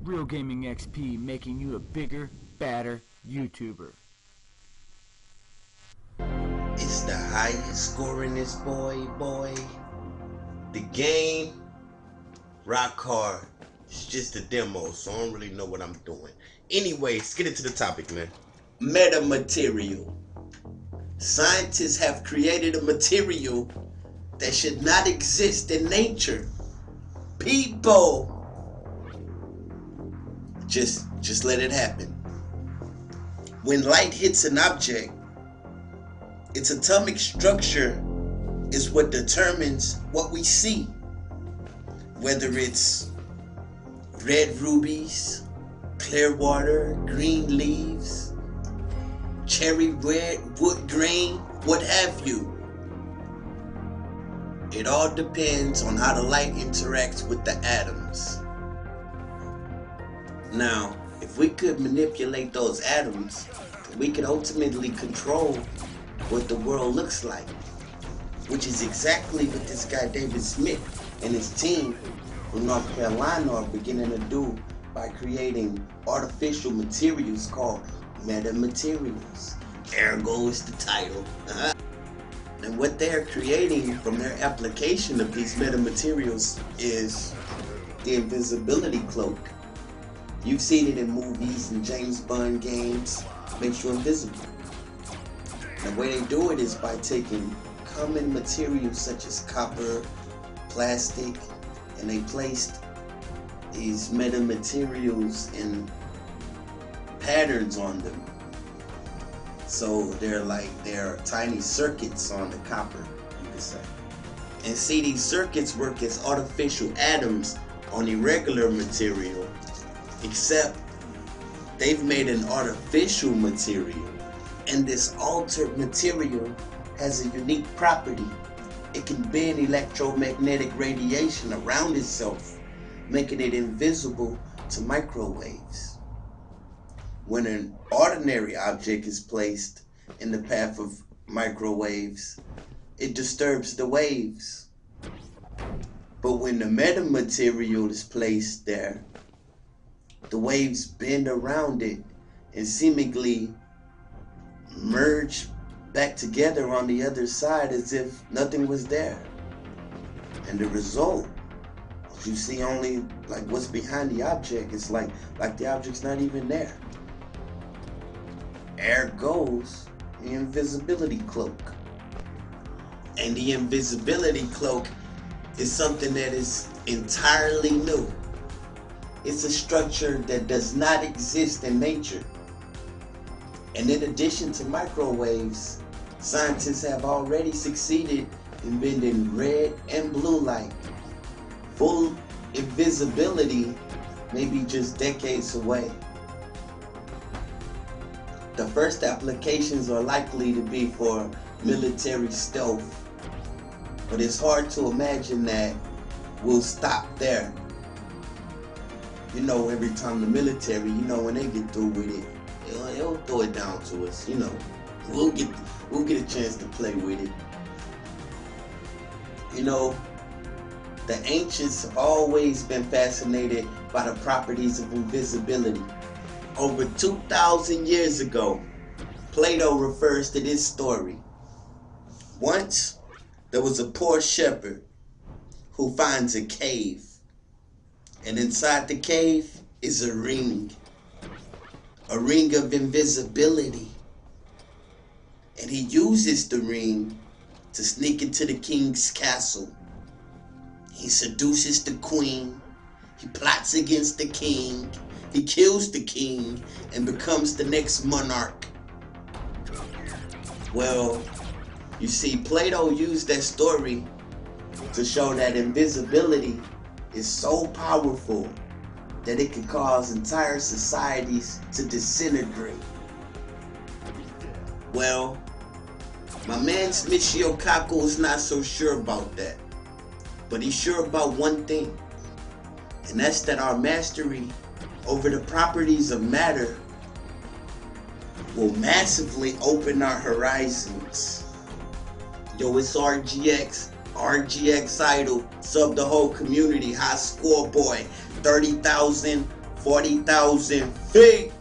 Real Gaming XP, making you a bigger, badder YouTuber. It's the highest scoringest boy. The game, rock hard. It's just a demo, so I don't really know what I'm doing. Anyways, let's get into the topic, man. Metamaterial. Scientists have created a material that should not exist in nature. People, just let it happen. When light hits an object, its atomic structure is what determines what we see. Whether it's red rubies, clear water, green leaves, cherry red, wood grain, what have you. It all depends on how the light interacts with the atoms. Now, if we could manipulate those atoms, we could ultimately control what the world looks like, which is exactly what this guy David Smith and his team from North Carolina are beginning to do by creating artificial materials called metamaterials. Ergo is the title. And what they're creating from their application of these metamaterials is the invisibility cloak. You've seen it in movies and James Bond games. Makes you invisible. The way they do it is by taking common materials such as copper, plastic, and they placed these metamaterials in patterns on them. So they're tiny circuits on the copper, you could say. And see, these circuits work as artificial atoms on irregular material, except they've made an artificial material. And this altered material has a unique property. It can bend electromagnetic radiation around itself, making it invisible to microwaves. When an ordinary object is placed in the path of microwaves, it disturbs the waves. But when the metamaterial is placed there, the waves bend around it and seemingly merge back together on the other side as if nothing was there. And the result, you see only like what's behind the object. It's like the object's not even there. There goes the invisibility cloak. And the invisibility cloak is something that is entirely new. It's a structure that does not exist in nature. And in addition to microwaves, scientists have already succeeded in bending red and blue light. Full invisibility may be just decades away. The first applications are likely to be for military stealth, but it's hard to imagine that we'll stop there. You know, every time the military, you know, when they get through with it, they'll throw it down to us, you know. We'll get a chance to play with it. You know, the ancients have always been fascinated by the properties of invisibility. Over 2,000 years ago, Plato refers to this story. Once, there was a poor shepherd who finds a cave. And inside the cave is a ring of invisibility. And he uses the ring to sneak into the king's castle. He seduces the queen, he plots against the king, he kills the king, and becomes the next monarch. Well, you see, Plato used that story to show that invisibility is so powerful that it can cause entire societies to disintegrate. Well, my man Michio Kaku is not so sure about that. But he's sure about one thing, and that's that our mastery over the properties of matter will massively open our horizons. Yo, it's RGX, RgxIdol, sub the whole community, high score boy, 30,000 40,000 feet.